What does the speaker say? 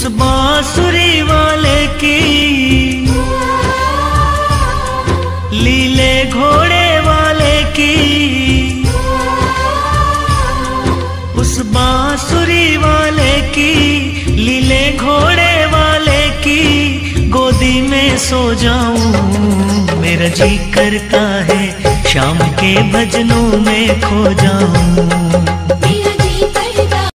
उस बांसुरी वाले की, लीले घोड़े वाले की, उस बांसुरी वाले की, लीले घोड़े वाले की गोदी में सो जाऊं। मेरा जी करता है शाम के भजनों में खो जाऊं।